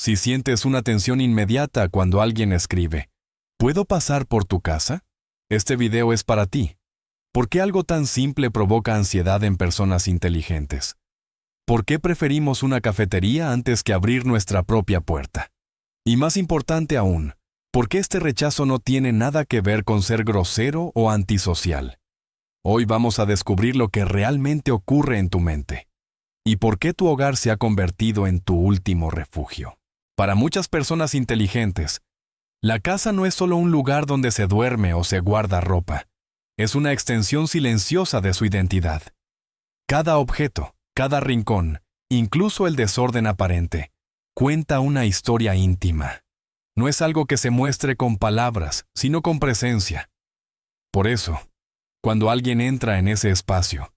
Si sientes una tensión inmediata cuando alguien escribe, ¿puedo pasar por tu casa? Este video es para ti. ¿Por qué algo tan simple provoca ansiedad en personas inteligentes? ¿Por qué preferimos una cafetería antes que abrir nuestra propia puerta? Y más importante aún, ¿por qué este rechazo no tiene nada que ver con ser grosero o antisocial? Hoy vamos a descubrir lo que realmente ocurre en tu mente y por qué tu hogar se ha convertido en tu último refugio. Para muchas personas inteligentes, la casa no es solo un lugar donde se duerme o se guarda ropa. Es una extensión silenciosa de su identidad. Cada objeto, cada rincón, incluso el desorden aparente, cuenta una historia íntima. No es algo que se muestre con palabras, sino con presencia. Por eso, cuando alguien entra en ese espacio,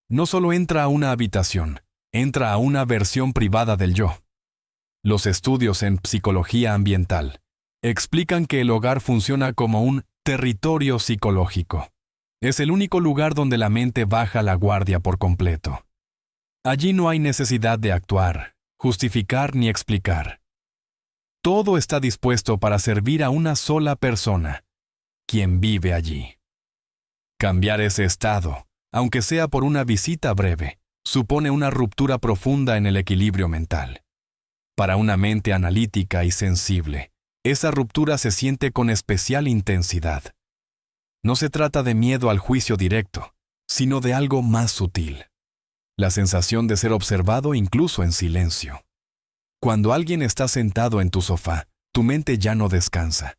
no solo entra a una habitación, entra a una versión privada del yo. Los estudios en psicología ambiental explican que el hogar funciona como un territorio psicológico. Es el único lugar donde la mente baja la guardia por completo. Allí no hay necesidad de actuar, justificar ni explicar. Todo está dispuesto para servir a una sola persona, quien vive allí. Cambiar ese estado, aunque sea por una visita breve, supone una ruptura profunda en el equilibrio mental. Para una mente analítica y sensible, esa ruptura se siente con especial intensidad. No se trata de miedo al juicio directo, sino de algo más sutil. La sensación de ser observado incluso en silencio. Cuando alguien está sentado en tu sofá, tu mente ya no descansa.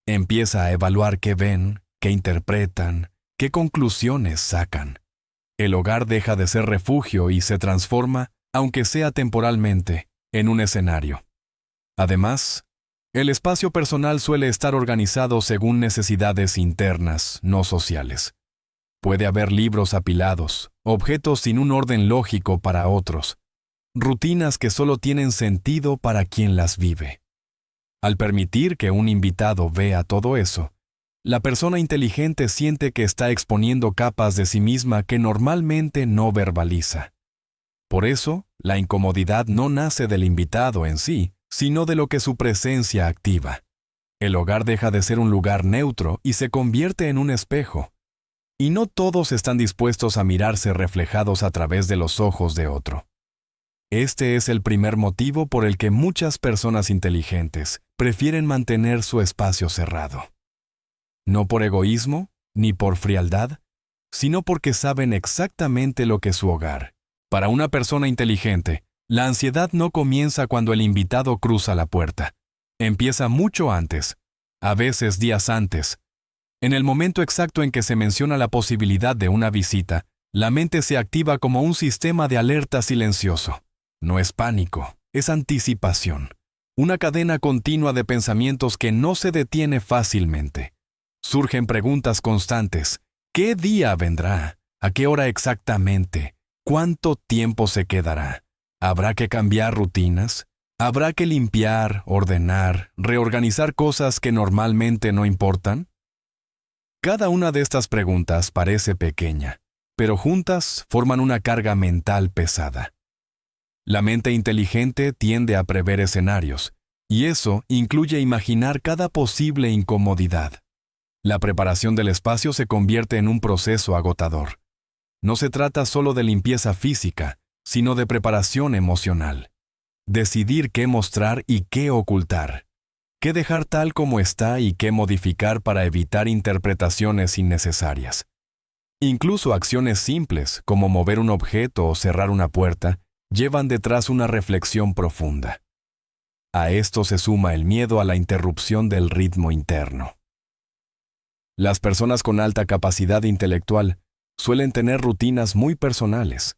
Empieza a evaluar qué ven, qué interpretan, qué conclusiones sacan. El hogar deja de ser refugio y se transforma, aunque sea temporalmente, en un escenario. Además, el espacio personal suele estar organizado según necesidades internas, no sociales. Puede haber libros apilados, objetos sin un orden lógico para otros, rutinas que solo tienen sentido para quien las vive. Al permitir que un invitado vea todo eso, la persona inteligente siente que está exponiendo capas de sí misma que normalmente no verbaliza. Por eso, la incomodidad no nace del invitado en sí, sino de lo que su presencia activa. El hogar deja de ser un lugar neutro y se convierte en un espejo. Y no todos están dispuestos a mirarse reflejados a través de los ojos de otro. Este es el primer motivo por el que muchas personas inteligentes prefieren mantener su espacio cerrado. No por egoísmo, ni por frialdad, sino porque saben exactamente lo que es su hogar. Para una persona inteligente, la ansiedad no comienza cuando el invitado cruza la puerta. Empieza mucho antes, a veces días antes. En el momento exacto en que se menciona la posibilidad de una visita, la mente se activa como un sistema de alerta silencioso. No es pánico, es anticipación. Una cadena continua de pensamientos que no se detiene fácilmente. Surgen preguntas constantes. ¿Qué día vendrá? ¿A qué hora exactamente? ¿Cuánto tiempo se quedará? ¿Habrá que cambiar rutinas? ¿Habrá que limpiar, ordenar, reorganizar cosas que normalmente no importan? Cada una de estas preguntas parece pequeña, pero juntas forman una carga mental pesada. La mente inteligente tiende a prever escenarios, y eso incluye imaginar cada posible incomodidad. La preparación del espacio se convierte en un proceso agotador. No se trata solo de limpieza física, sino de preparación emocional. Decidir qué mostrar y qué ocultar. Qué dejar tal como está y qué modificar para evitar interpretaciones innecesarias. Incluso acciones simples, como mover un objeto o cerrar una puerta, llevan detrás una reflexión profunda. A esto se suma el miedo a la interrupción del ritmo interno. Las personas con alta capacidad intelectual suelen tener rutinas muy personales.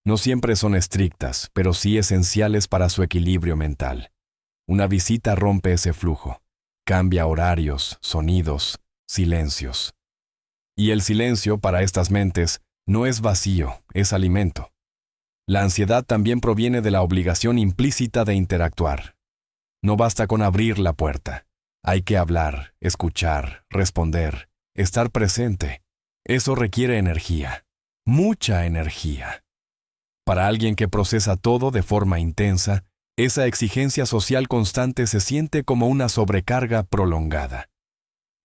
No siempre son estrictas, pero sí esenciales para su equilibrio mental. Una visita rompe ese flujo. Cambia horarios, sonidos, silencios. Y el silencio para estas mentes no es vacío, es alimento. La ansiedad también proviene de la obligación implícita de interactuar. No basta con abrir la puerta. Hay que hablar, escuchar, responder, estar presente. Eso requiere energía, mucha energía. Para alguien que procesa todo de forma intensa, Esa exigencia social constante se siente como una sobrecarga prolongada.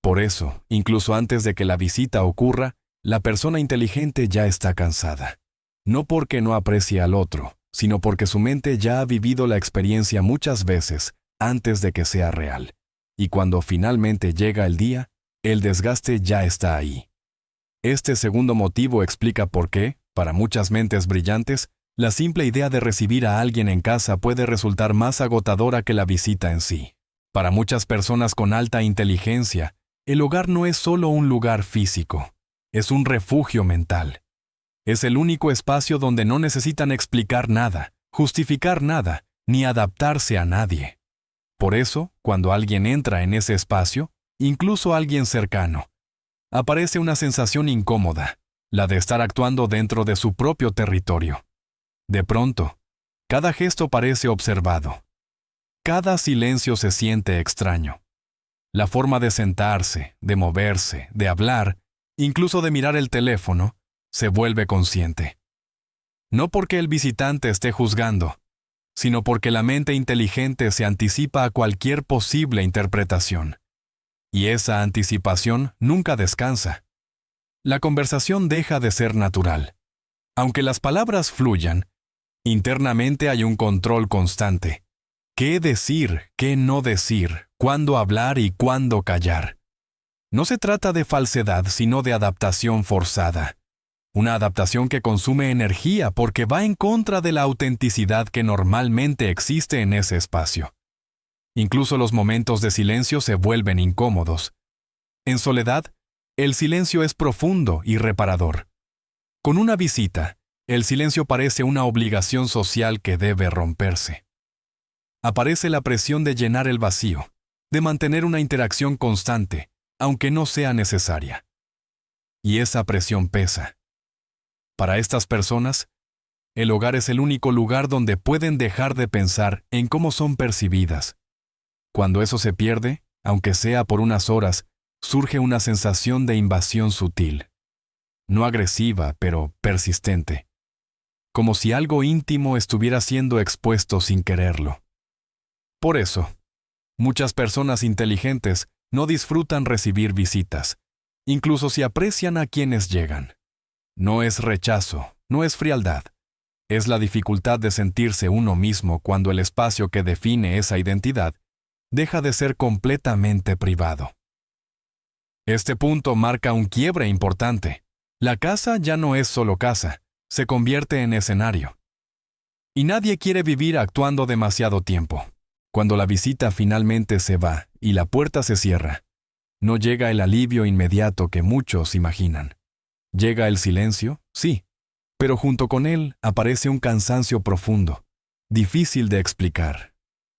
Por eso, incluso antes de que la visita ocurra, la persona inteligente ya está cansada. No porque no aprecie al otro, sino porque su mente ya ha vivido la experiencia muchas veces antes de que sea real. Y cuando finalmente llega el día, el desgaste ya está ahí. Este segundo motivo explica por qué, para muchas mentes brillantes, la simple idea de recibir a alguien en casa puede resultar más agotadora que la visita en sí. Para muchas personas con alta inteligencia, el hogar no es solo un lugar físico, es un refugio mental. Es el único espacio donde no necesitan explicar nada, justificar nada, ni adaptarse a nadie. Por eso, cuando alguien entra en ese espacio, incluso alguien cercano, aparece una sensación incómoda, la de estar actuando dentro de su propio territorio. De pronto, cada gesto parece observado. Cada silencio se siente extraño. La forma de sentarse, de moverse, de hablar, incluso de mirar el teléfono, se vuelve consciente. No porque el visitante esté juzgando, sino porque la mente inteligente se anticipa a cualquier posible interpretación. Y esa anticipación nunca descansa. La conversación deja de ser natural. Aunque las palabras fluyan, internamente hay un control constante. ¿Qué decir, qué no decir, cuándo hablar y cuándo callar? No se trata de falsedad, sino de adaptación forzada. Una adaptación que consume energía porque va en contra de la autenticidad que normalmente existe en ese espacio. Incluso los momentos de silencio se vuelven incómodos. En soledad, el silencio es profundo y reparador. Con una visita, el silencio parece una obligación social que debe romperse. Aparece la presión de llenar el vacío, de mantener una interacción constante, aunque no sea necesaria. Y esa presión pesa. Para estas personas, el hogar es el único lugar donde pueden dejar de pensar en cómo son percibidas. Cuando eso se pierde, aunque sea por unas horas, surge una sensación de invasión sutil. No agresiva, pero persistente. Como si algo íntimo estuviera siendo expuesto sin quererlo. Por eso, muchas personas inteligentes no disfrutan recibir visitas, incluso si aprecian a quienes llegan. No es rechazo, no es frialdad. Es la dificultad de sentirse uno mismo cuando el espacio que define esa identidad deja de ser completamente privado. Este punto marca un quiebre importante. La casa ya no es solo casa, se convierte en escenario. Y nadie quiere vivir actuando demasiado tiempo. Cuando la visita finalmente se va y la puerta se cierra, no llega el alivio inmediato que muchos imaginan. Llega el silencio, sí, pero junto con él aparece un cansancio profundo, difícil de explicar.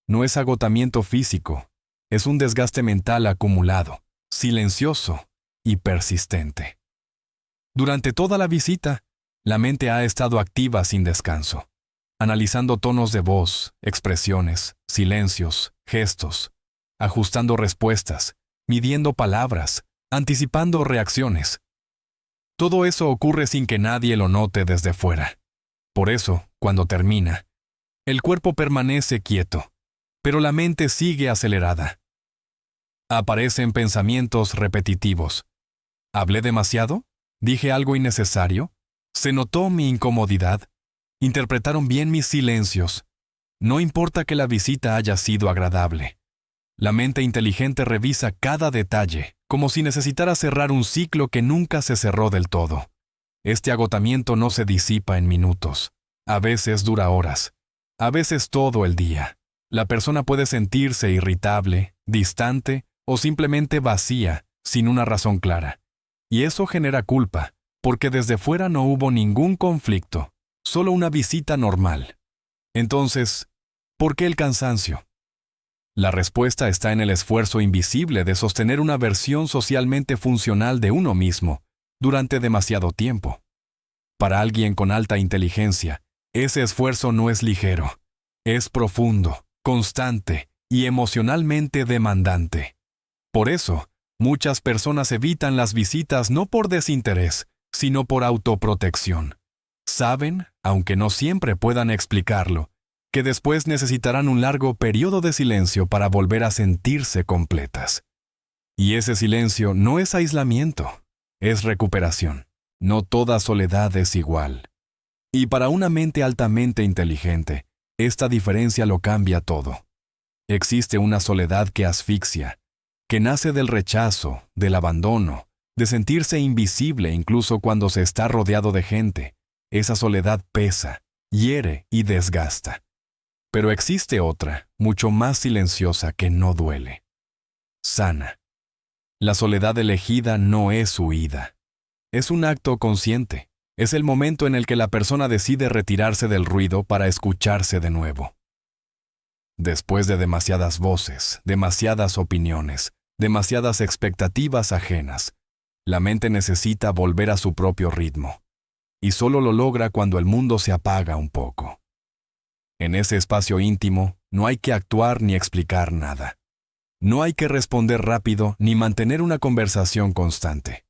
No es agotamiento físico, es un desgaste mental acumulado, silencioso y persistente. Durante toda la visita, la mente ha estado activa sin descanso, analizando tonos de voz, expresiones, silencios, gestos, ajustando respuestas, midiendo palabras, anticipando reacciones. Todo eso ocurre sin que nadie lo note desde fuera. Por eso, cuando termina, el cuerpo permanece quieto, pero la mente sigue acelerada. Aparecen pensamientos repetitivos. ¿Hablé demasiado? ¿Dije algo innecesario? ¿Se notó mi incomodidad? ¿Interpretaron bien mis silencios? No importa que la visita haya sido agradable. La mente inteligente revisa cada detalle, como si necesitara cerrar un ciclo que nunca se cerró del todo. Este agotamiento no se disipa en minutos. A veces dura horas. A veces todo el día. La persona puede sentirse irritable, distante o simplemente vacía, sin una razón clara. Y eso genera culpa, porque desde fuera no hubo ningún conflicto, solo una visita normal. Entonces, ¿por qué el cansancio? La respuesta está en el esfuerzo invisible de sostener una versión socialmente funcional de uno mismo durante demasiado tiempo. Para alguien con alta inteligencia, ese esfuerzo no es ligero, es profundo, constante y emocionalmente demandante. Por eso, muchas personas evitan las visitas no por desinterés, sino por autoprotección. Saben, aunque no siempre puedan explicarlo, que después necesitarán un largo periodo de silencio para volver a sentirse completas. Y ese silencio no es aislamiento, es recuperación. No toda soledad es igual. Y para una mente altamente inteligente, esta diferencia lo cambia todo. Existe una soledad que asfixia, que nace del rechazo, del abandono, de sentirse invisible incluso cuando se está rodeado de gente. Esa soledad pesa, hiere y desgasta. Pero existe otra, mucho más silenciosa, que no duele. Sana. La soledad elegida no es huida. Es un acto consciente. Es el momento en el que la persona decide retirarse del ruido para escucharse de nuevo. Después de demasiadas voces, demasiadas opiniones, demasiadas expectativas ajenas, la mente necesita volver a su propio ritmo. Y solo lo logra cuando el mundo se apaga un poco. En ese espacio íntimo no hay que actuar ni explicar nada. No hay que responder rápido ni mantener una conversación constante.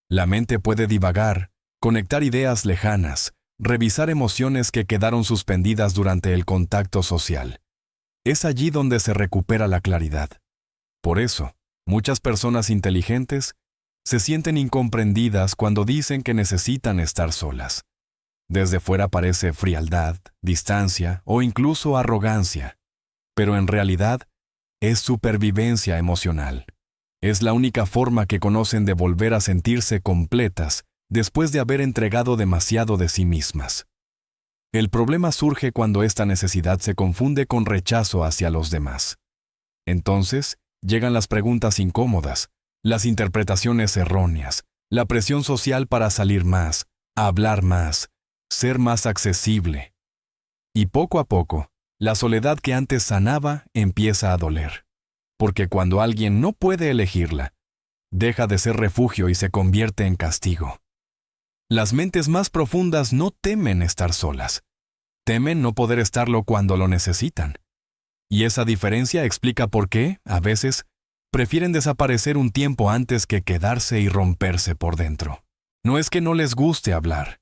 La mente puede divagar, conectar ideas lejanas, revisar emociones que quedaron suspendidas durante el contacto social. Es allí donde se recupera la claridad. Por eso, muchas personas inteligentes se sienten incomprendidas cuando dicen que necesitan estar solas. Desde fuera parece frialdad, distancia o incluso arrogancia, pero en realidad es supervivencia emocional. Es la única forma que conocen de volver a sentirse completas después de haber entregado demasiado de sí mismas. El problema surge cuando esta necesidad se confunde con rechazo hacia los demás. Entonces, llegan las preguntas incómodas, las interpretaciones erróneas, la presión social para salir más, hablar más, ser más accesible. Y poco a poco, la soledad que antes sanaba empieza a doler. Porque cuando alguien no puede elegirla, deja de ser refugio y se convierte en castigo. Las mentes más profundas no temen estar solas. Temen no poder estarlo cuando lo necesitan. Y esa diferencia explica por qué, a veces, prefieren desaparecer un tiempo antes que quedarse y romperse por dentro. No es que no les guste hablar.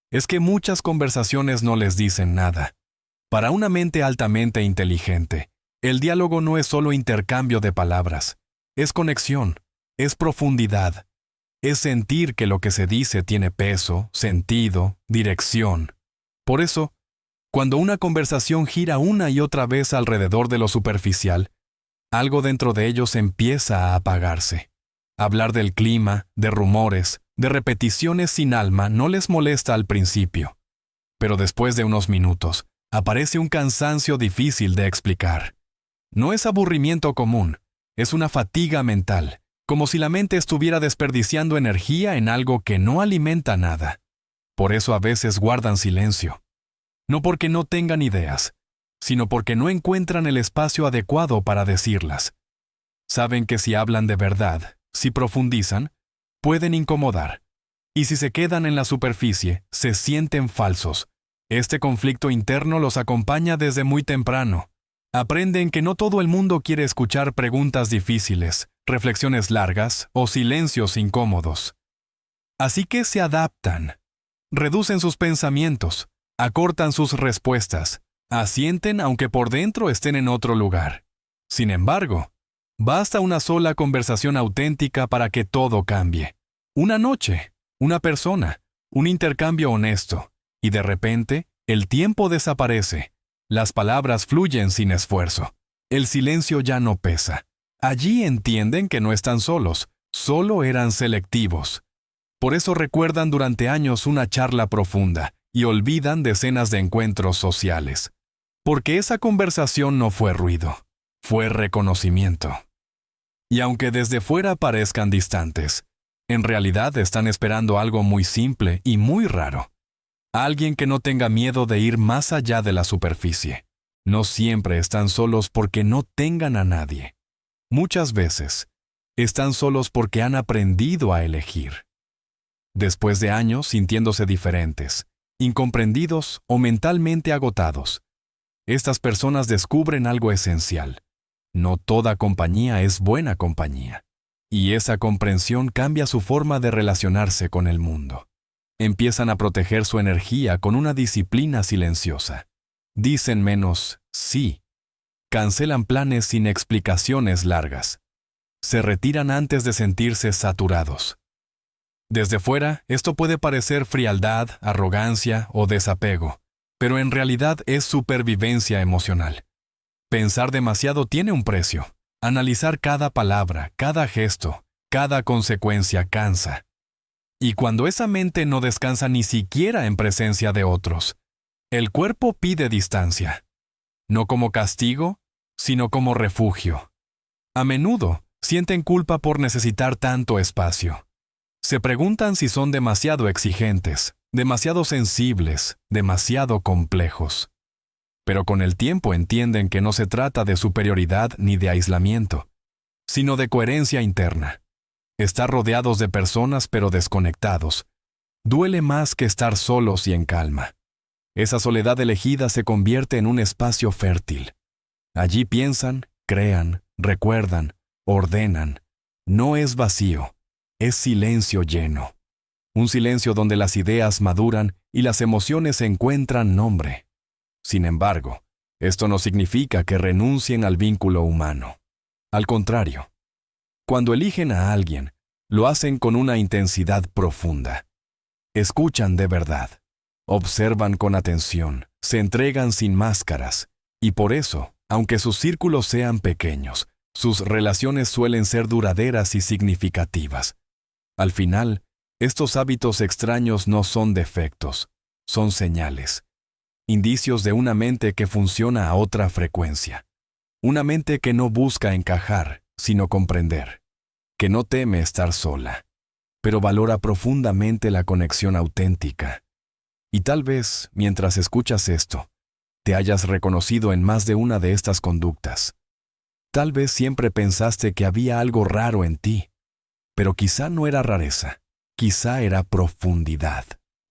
Es que muchas conversaciones no les dicen nada. Para una mente altamente inteligente, el diálogo no es solo intercambio de palabras. Es conexión, es profundidad. Es sentir que lo que se dice tiene peso, sentido, dirección. Por eso, cuando una conversación gira una y otra vez alrededor de lo superficial, algo dentro de ellos empieza a apagarse. Hablar del clima, de rumores, de repeticiones sin alma no les molesta al principio. Pero después de unos minutos, aparece un cansancio difícil de explicar. No es aburrimiento común, es una fatiga mental, como si la mente estuviera desperdiciando energía en algo que no alimenta nada. Por eso a veces guardan silencio. No porque no tengan ideas, sino porque no encuentran el espacio adecuado para decirlas. Saben que si hablan de verdad, si profundizan, pueden incomodar. Y si se quedan en la superficie, se sienten falsos. Este conflicto interno los acompaña desde muy temprano. Aprenden que no todo el mundo quiere escuchar preguntas difíciles, reflexiones largas o silencios incómodos. Así que se adaptan. Reducen sus pensamientos, acortan sus respuestas, asienten aunque por dentro estén en otro lugar. Sin embargo, basta una sola conversación auténtica para que todo cambie. Una noche, una persona, un intercambio honesto, y de repente, el tiempo desaparece. Las palabras fluyen sin esfuerzo. El silencio ya no pesa. Allí entienden que no están solos, solo eran selectivos. Por eso recuerdan durante años una charla profunda y olvidan decenas de encuentros sociales. Porque esa conversación no fue ruido, fue reconocimiento. Y aunque desde fuera parezcan distantes, en realidad están esperando algo muy simple y muy raro. Alguien que no tenga miedo de ir más allá de la superficie. No siempre están solos porque no tengan a nadie. Muchas veces, están solos porque han aprendido a elegir. Después de años sintiéndose diferentes, incomprendidos o mentalmente agotados, estas personas descubren algo esencial. No toda compañía es buena compañía. Y esa comprensión cambia su forma de relacionarse con el mundo. Empiezan a proteger su energía con una disciplina silenciosa. Dicen menos sí. Cancelan planes sin explicaciones largas. Se retiran antes de sentirse saturados. Desde fuera, esto puede parecer frialdad, arrogancia o desapego, pero en realidad es supervivencia emocional. Pensar demasiado tiene un precio. Analizar cada palabra, cada gesto, cada consecuencia cansa. Y cuando esa mente no descansa ni siquiera en presencia de otros, el cuerpo pide distancia. No como castigo, sino como refugio. A menudo sienten culpa por necesitar tanto espacio. Se preguntan si son demasiado exigentes, demasiado sensibles, demasiado complejos. Pero con el tiempo entienden que no se trata de superioridad ni de aislamiento, sino de coherencia interna. Estar rodeados de personas pero desconectados duele más que estar solos y en calma. Esa soledad elegida se convierte en un espacio fértil. Allí piensan, crean, recuerdan, ordenan. No es vacío, es silencio lleno. Un silencio donde las ideas maduran y las emociones encuentran nombre. Sin embargo, esto no significa que renuncien al vínculo humano. Al contrario, cuando eligen a alguien, lo hacen con una intensidad profunda. Escuchan de verdad, observan con atención, se entregan sin máscaras, y por eso, aunque sus círculos sean pequeños, sus relaciones suelen ser duraderas y significativas. Al final, estos hábitos extraños no son defectos, son señales. Indicios de una mente que funciona a otra frecuencia. Una mente que no busca encajar, sino comprender. Que no teme estar sola, pero valora profundamente la conexión auténtica. Y tal vez, mientras escuchas esto, te hayas reconocido en más de una de estas conductas. Tal vez siempre pensaste que había algo raro en ti, pero quizá no era rareza, quizá era profundidad.